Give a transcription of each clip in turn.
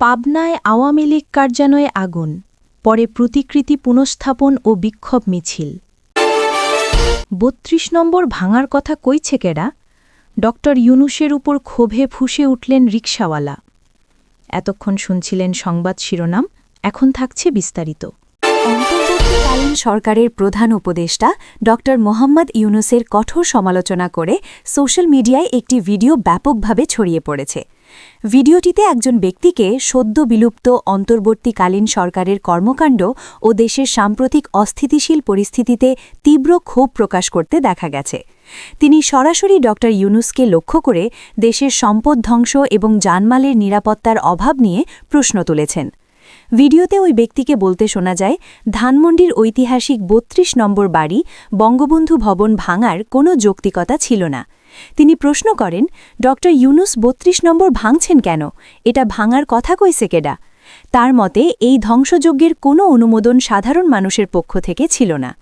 পাবনায় আওয়ামী লীগ কার্যালয়ে আগুন, পরে প্রতিকৃতি পুনঃস্থাপন ও বিক্ষোভ মিছিল। ৩২ নম্বর ভাঙার কথা কইছে কেডা? ড ইউনূসের উপর ক্ষোভে ফুঁসে উঠলেন রিকশাওয়ালা। এতক্ষণ শুনছিলেন সংবাদ শিরোনাম, এখন থাকছে বিস্তারিত। অন্তর্বর্তীকালীন সরকারের প্রধান উপদেষ্টা ড মোহাম্মদ ইউনূসের কঠোর সমালোচনা করে সোশ্যাল মিডিয়ায় একটি ভিডিও ব্যাপকভাবে ছড়িয়ে পড়েছে। ভিডিওটিতে একজন ব্যক্তিকে সদ্য বিলুপ্ত অন্তর্বর্তীকালীন সরকারের কর্মকাণ্ড ও দেশের সাম্প্রতিক অস্থিতিশীল পরিস্থিতিতে তীব্র ক্ষোভ প্রকাশ করতে দেখা গেছে। তিনি সরাসরি ড ইউনূসকে লক্ষ্য করে দেশের সম্পদ ধ্বংস এবং জানমালের নিরাপত্তার অভাব নিয়ে প্রশ্ন তুলেছেন। ভিডিওতে ওই ব্যক্তিকে বলতে শোনা যায়, ধানমন্ডির ঐতিহাসিক ৩২ নম্বর বাড়ি বঙ্গবন্ধু ভবন ভাঙার কোনো যৌক্তিকতা ছিল না। তিনি প্রশ্ন করেন, ড ইউনূস ৩২ নম্বর ভাঙছেন কেন? এটা ভাঙার কথা কইছে কেডা? তার মতে এই ধ্বংসযজ্ঞের কোনো অনুমোদন সাধারণ মানুষের পক্ষ থেকে ছিল না।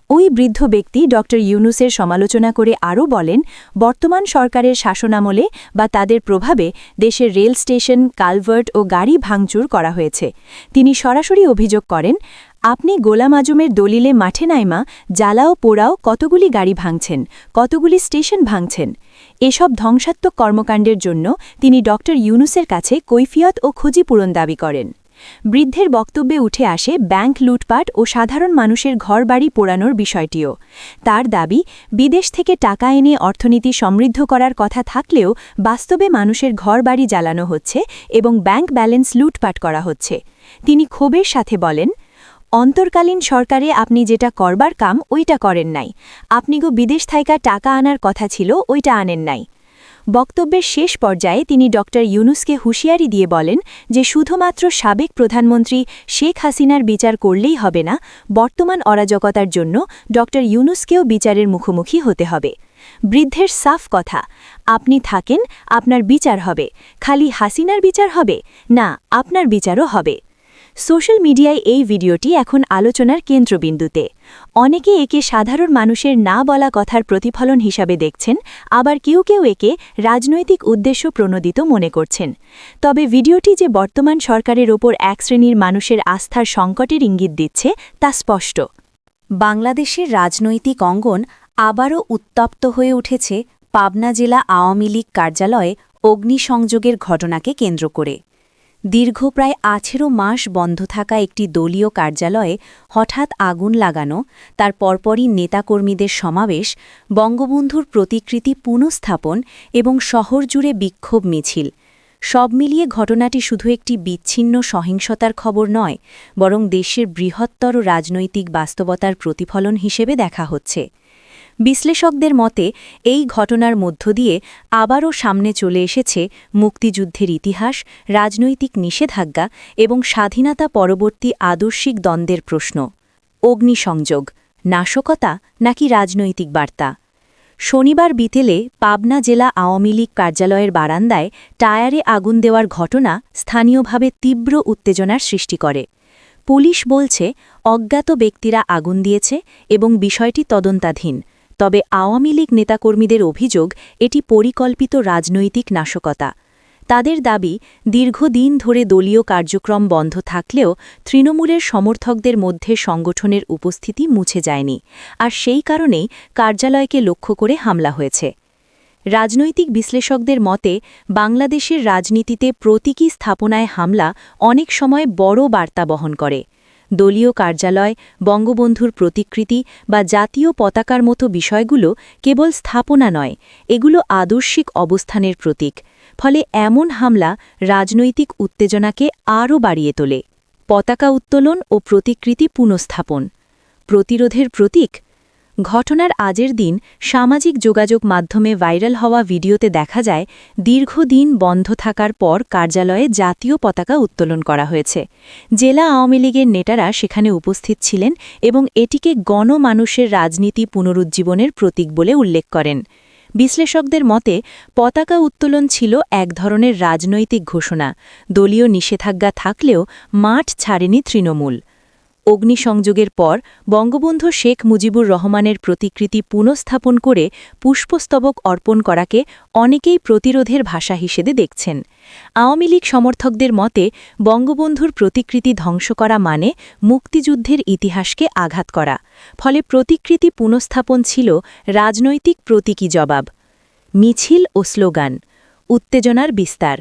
ওই বৃদ্ধ ব্যক্তি ড ইউনূসের সমালোচনা করে আরও বলেন, বর্তমান সরকারের শাসনামলে বা তাদের প্রভাবে দেশের রেল স্টেশন, কালভার্ট ও গাড়ি ভাঙচুর করা হয়েছে। তিনি সরাসরি অভিযোগ করেন, আপনি গোলাম আজমের দলিলে মাঠে নাইমা জ্বালাও পোড়াও কতগুলি গাড়ি ভাঙছেন, কতগুলি স্টেশন ভাঙছেন। এসব ধ্বংসাত্মক কর্মকাণ্ডের জন্য তিনি ড ইউনূসের কাছে কৈফিয়ত ও ক্ষতিপূরণ দাবি করেন। বৃদ্ধের বক্তব্যে উঠে আসে ব্যাংক লুটপাট ও সাধারণ মানুষের ঘরবাড়ি পোড়ানোর বিষয়টিও। তার দাবি, বিদেশ থেকে টাকা এনে অর্থনীতি সমৃদ্ধ করার কথা থাকলেও বাস্তবে মানুষের ঘরবাড়ি জ্বালানো হচ্ছে এবং ব্যাংক ব্যালেন্স লুটপাট করা হচ্ছে। তিনি ক্ষোভের সাথে বলেন, অন্তর্কালীন সরকারে আপনি যেটা করবার কাম ওইটা করেন নাই, আপনিগো বিদেশ থাইকা টাকা আনার কথা ছিল ওইটা আনেন নাই। বক্তব্যের শেষ পর্যায়ে তিনি ড ইউনূসকে হুঁশিয়ারি দিয়ে বলেন যে শুধুমাত্র সাবেক প্রধানমন্ত্রী শেখ হাসিনার বিচার করলেই হবে না, বর্তমান অরাজকতার জন্য ড ইউনূসকেও বিচারের মুখোমুখি হতে হবে। বৃদ্ধের সাফ কথা, আপনি থাকেন, আপনার বিচার হবে। খালি হাসিনার বিচার হবে না, আপনার বিচারও হবে। সোশ্যাল মিডিয়ায় এই ভিডিওটি এখন আলোচনার কেন্দ্রবিন্দুতে। অনেকে একে সাধারণ মানুষের না বলা কথার প্রতিফলন হিসাবে দেখছেন, আবার কেউ কেউ একে রাজনৈতিক উদ্দেশ্য প্রণোদিত মনে করছেন। তবে ভিডিওটি যে বর্তমান সরকারের ওপর এক শ্রেণীর মানুষের আস্থার সংকটের ইঙ্গিত দিচ্ছে তা স্পষ্ট। বাংলাদেশের রাজনৈতিক অঙ্গন আবারও উত্তপ্ত হয়ে উঠেছে পাবনা জেলা আওয়ামী লীগ কার্যালয়ে অগ্নিসংযোগের ঘটনাকে কেন্দ্র করে। দীর্ঘ প্রায় 18 মাস বন্ধ থাকা একটি দলীয় কার্যালয়ে হঠাৎ আগুন লাগানো, তার পরপরই নেতাকর্মীদের সমাবেশ, বঙ্গবন্ধুর প্রতিকৃতি পুনঃস্থাপন এবং শহর জুড়ে বিক্ষোভ মিছিল, সব মিলিয়ে ঘটনাটি শুধু একটি বিচ্ছিন্ন সহিংসতার খবর নয়, বরং দেশের বৃহত্তর রাজনৈতিক বাস্তবতার প্রতিফলন হিসেবে দেখা হচ্ছে। বিশ্লেষকদের মতে এই ঘটনার মধ্য দিয়ে আবারও সামনে চলে এসেছে মুক্তিযুদ্ধের ইতিহাস, রাজনৈতিক নিষেধাজ্ঞা এবং স্বাধীনতা পরবর্তী আদর্শিক দ্বন্দ্বের প্রশ্ন। অগ্নিসংযোগ, নাশকতা নাকি রাজনৈতিক বার্তা? শনিবার বিকেলে পাবনা জেলা আওয়ামী লীগ কার্যালয়ের বারান্দায় টায়ারে আগুন দেওয়ার ঘটনা স্থানীয়ভাবে তীব্র উত্তেজনার সৃষ্টি করে। পুলিশ বলছে, অজ্ঞাত ব্যক্তিরা আগুন দিয়েছে এবং বিষয়টি তদন্তাধীন। তবে আওয়ামী লীগ নেতাকর্মীদের অভিযোগ এটি পরিকল্পিত রাজনৈতিক নাশকতা। তাদের দাবি, দীর্ঘদিন ধরে দলীয় কার্যক্রম বন্ধ থাকলেও তৃণমূলের সমর্থকদের মধ্যে সংগঠনের উপস্থিতি মুছে যায়নি, আর সেই কারণেই কার্যালয়কে লক্ষ্য করে হামলা হয়েছে। রাজনৈতিক বিশ্লেষকদের মতে, বাংলাদেশের রাজনীতিতে প্রতীকী স্থাপনায় হামলা অনেক সময় বড় বার্তা বহন করে। দলীয় কার্যালয়, বঙ্গবন্ধুর প্রতিকৃতি বা জাতীয় পতাকার মতো বিষয়গুলো কেবল স্থাপনা নয়, এগুলো আদর্শিক অবস্থানের প্রতীক। ফলে এমন হামলা রাজনৈতিক উত্তেজনাকে আরও বাড়িয়ে তোলে। পতাকা উত্তোলন ও প্রতিকৃতি পুনঃস্থাপন প্রতিরোধের প্রতীক? ঘটনার আজের দিন সামাজিক যোগাযোগ মাধ্যমে ভাইরাল হওয়া ভিডিওতে দেখা যায়, দীর্ঘদিন বন্ধ থাকার পর কার্যালয়ে জাতীয় পতাকা উত্তোলন করা হয়েছে। জেলা আওয়ামী লীগের নেতারা সেখানে উপস্থিত ছিলেন এবং এটিকে গণমানুষের রাজনীতি পুনরুজ্জীবনের প্রতীক বলে উল্লেখ করেন। বিশ্লেষকদের মতে, পতাকা উত্তোলন ছিল এক ধরনের রাজনৈতিক ঘোষণা। দলীয় নিষেধাজ্ঞা থাকলেও মাঠ ছাড়েনি তৃণমূল। অগ্নিসংযোগের পর বঙ্গবন্ধু শেখ মুজিবুর রহমানের প্রতিকৃতি পুনঃস্থাপন করে পুষ্পস্তবক অর্পণ করাকে অনেকেই প্রতিরোধের ভাষা হিসেবে দেখছেন। আওয়ামী লীগ সমর্থকদের মতে বঙ্গবন্ধুর প্রতিকৃতি ধ্বংস করা মানে মুক্তিযুদ্ধের ইতিহাসকে আঘাত করা, ফলে প্রতিকৃতি পুনঃস্থাপন ছিল রাজনৈতিক প্রতীকী জবাব। মিছিল ও স্লোগান, উত্তেজনার বিস্তার।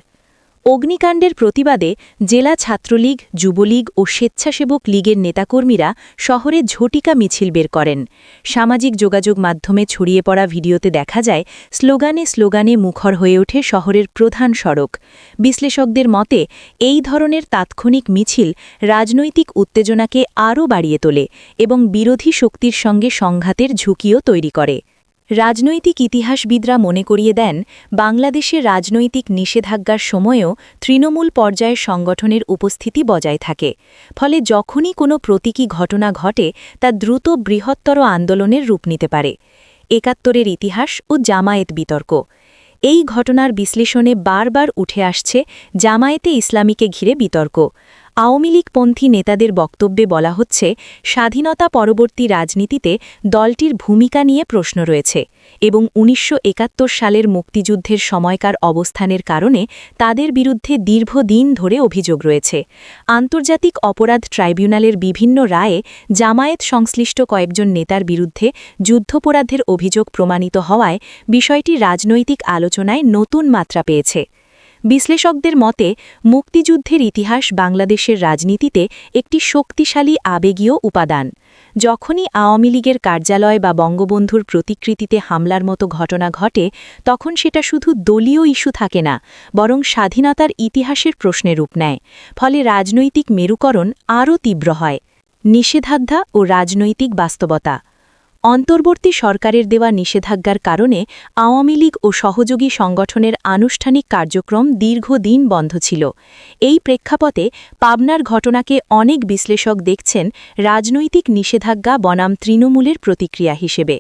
অগ্নিকাণ্ডের প্রতিবাদে জেলা ছাত্রলীগ, যুবলীগ ও স্বেচ্ছাসেবক লীগের নেতাকর্মীরা শহরে ঝটিকা মিছিল বের করেন। সামাজিক যোগাযোগ মাধ্যমে ছড়িয়ে পড়া ভিডিওতে দেখা যায় স্লোগানে স্লোগানে মুখর হয়ে ওঠে শহরের প্রধান সড়ক। বিশ্লেষকদের মতে এই ধরনের তাৎক্ষণিক মিছিল রাজনৈতিক উত্তেজনাকে আরও বাড়িয়ে তোলে এবং বিরোধী শক্তির সঙ্গে সংঘাতের ঝুঁকিও তৈরি করে। রাজনৈতিক ইতিহাসবিদরা মনে করিয়ে দেন, বাংলাদেশে রাজনৈতিক নিষেধাজ্ঞার সময়েও তৃণমূল পর্যায়ের সংগঠনের উপস্থিতি বজায় থাকে। ফলে যখনই কোনো প্রতীকী ঘটনা ঘটে তা দ্রুত বৃহত্তর আন্দোলনের রূপ নিতে পারে। ৭১-এর ইতিহাস ও জামায়াত বিতর্ক। এই ঘটনার বিশ্লেষণে বারবার উঠে আসছে জামায়াতে ইসলামীকে ঘিরে বিতর্ক। আওয়ামী লীগপন্থী নেতাদের বক্তব্যে বলা হচ্ছে, স্বাধীনতা পরবর্তী রাজনীতিতে দলটির ভূমিকা নিয়ে প্রশ্ন রয়েছে এবং ১৯৭১ সালের মুক্তিযুদ্ধের সময়কার অবস্থানের কারণে তাদের বিরুদ্ধে দীর্ঘদিন ধরে অভিযোগ রয়েছে। আন্তর্জাতিক অপরাধ ট্রাইব্যুনালের বিভিন্ন রায়ে জামায়াত সংশ্লিষ্ট কয়েকজন নেতার বিরুদ্ধে যুদ্ধাপরাধের অভিযোগ প্রমাণিত হওয়ায় বিষয়টি রাজনৈতিক আলোচনায় নতুন মাত্রা পেয়েছে। বিশ্লেষকদের মতে মুক্তিযুদ্ধের ইতিহাস বাংলাদেশের রাজনীতিতে একটি শক্তিশালী আবেগীয় উপাদান। যখনই আওয়ামী লীগের কার্যালয় বা বঙ্গবন্ধুর প্রতিকৃতিতে হামলার মতো ঘটনা ঘটে, তখন সেটা শুধু দলীয় ইস্যু থাকে না, বরং স্বাধীনতার ইতিহাসের প্রশ্নে রূপ নেয়। ফলে রাজনৈতিক মেরুকরণ আরও তীব্র হয়। নিষেধাজ্ঞা ও রাজনৈতিক বাস্তবতা। অন্তর্বর্তী সরকারের দেওয়া নিষেধাজ্ঞার কারণে আওয়ামী লীগ ও সহযোগী সংগঠনের আনুষ্ঠানিক কার্যক্রম দীর্ঘদিন বন্ধ ছিল। এই প্রেক্ষাপটে পাবনার ঘটনাকে অনেক বিশ্লেষক দেখছেন রাজনৈতিক নিষেধাজ্ঞা বনাম তৃণমূলের প্রতিক্রিয়া হিসেবে।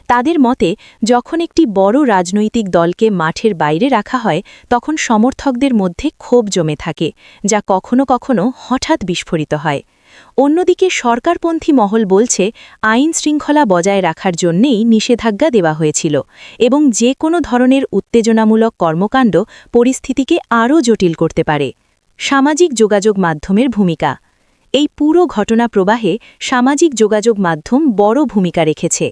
তাদের মতে যখন একটি বড় রাজনৈতিক দলকে মাঠের বাইরে রাখা হয়, তখন সমর্থকদের মধ্যে ক্ষোভ জমে থাকে, যা কখনো কখনো হঠাৎ বিস্ফোরিত হয়। অন্যদিকে সরকারপন্থী মহল বলছে আইন শৃঙ্খলা বজায় রাখার জন্যেই নিষেধাজ্ঞা দেওয়া হয়েছিল এবং যে কোনো ধরনের উত্তেজনামূলক কর্মকাণ্ড পরিস্থিতিকে আরও জটিল করতে পারে। সামাজিক যোগাযোগ মাধ্যমের ভূমিকা। এই পুরো ঘটনা প্রবাহে সামাজিক যোগাযোগ মাধ্যম বড় ভূমিকা রেখেছে।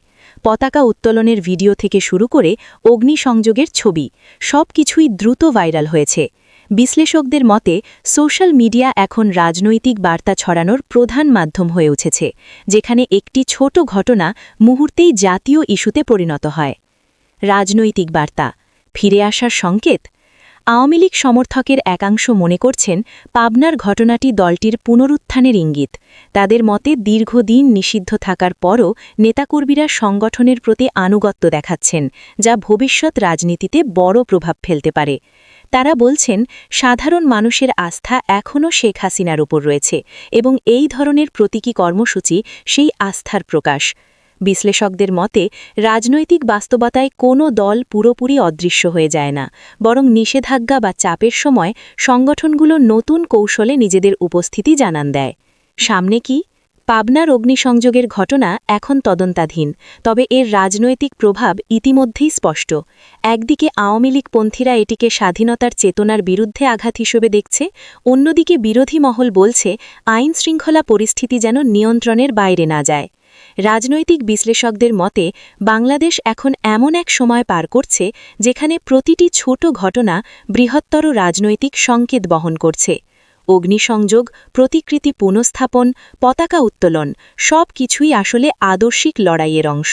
পতাকা উত্তোলনের ভিডিও থেকে শুরু করে অগ্নিসংযোগের ছবি, সবকিছুই দ্রুত ভাইরাল হয়েছে। বিশ্লেষকদের মতে সোশ্যাল মিডিয়া এখন রাজনৈতিক বার্তা ছড়ানোর প্রধান মাধ্যম হয়ে উঠেছে, যেখানে একটি ছোট ঘটনা মুহূর্তেই জাতীয় ইস্যুতে পরিণত হয়। রাজনৈতিক বার্তা, ফিরে আসার সংকেত। আওয়ামী লীগ সমর্থকের একাংশ মনে করছেন পাবনার ঘটনাটি দলটির পুনরুত্থানের ইঙ্গিত। তাদের মতে দীর্ঘদিন নিষিদ্ধ থাকার পরও নেতাকর্মীরা সংগঠনের প্রতি আনুগত্য দেখাচ্ছেন, যা ভবিষ্যৎ রাজনীতিতে বড় প্রভাব ফেলতে পারে। তারা বলছেন সাধারণ মানুষের আস্থা এখনও শেখ হাসিনার উপর রয়েছে এবং এই ধরনের প্রতীকী কর্মসূচি সেই আস্থার প্রকাশ। বিশ্লেষকদের মতে রাজনৈতিক বাস্তবতায় কোনো দল পুরোপুরি অদৃশ্য হয়ে যায় না, বরং নিষেধাজ্ঞা বা চাপের সময় সংগঠনগুলো নতুন কৌশলে নিজেদের উপস্থিতি জানান দেয়। সামনে কি? পাবনার অগ্নিসংযোগের ঘটনা এখন তদন্তাধীন, তবে এর রাজনৈতিক প্রভাব ইতিমধ্যেই স্পষ্ট। একদিকে আওয়ামী লীগপন্থীরা এটিকে স্বাধীনতার চেতনার বিরুদ্ধে আঘাত হিসেবে দেখছে, অন্যদিকে বিরোধী মহল বলছে আইন শৃঙ্খলা পরিস্থিতি যেন নিয়ন্ত্রণের বাইরে না যায়। রাজনৈতিক বিশ্লেষকদের মতে বাংলাদেশ এখন এমন এক সময় পার করছে যেখানে প্রতিটি ছোট ঘটনা বৃহত্তর রাজনৈতিক সংকেত বহন করছে। অগ্নিসংযোগ, প্রতিকৃতি পুনঃস্থাপন, পতাকা উত্তোলন সব কিছুই আসলে আদর্শিক লড়াইয়ের অংশ।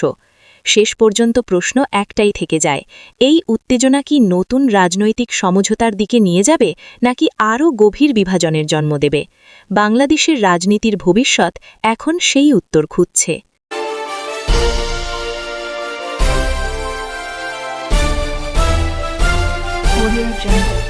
শেষ পর্যন্ত প্রশ্ন একটাই থেকে যায়, এই উত্তেজনা কি নতুন রাজনৈতিক সমঝোতার দিকে নিয়ে যাবে নাকি আরও গভীর বিভাজনের জন্ম দেবে? বাংলাদেশের রাজনীতির ভবিষ্যৎ এখন সেই উত্তর খুঁজছে। Audio Jungle.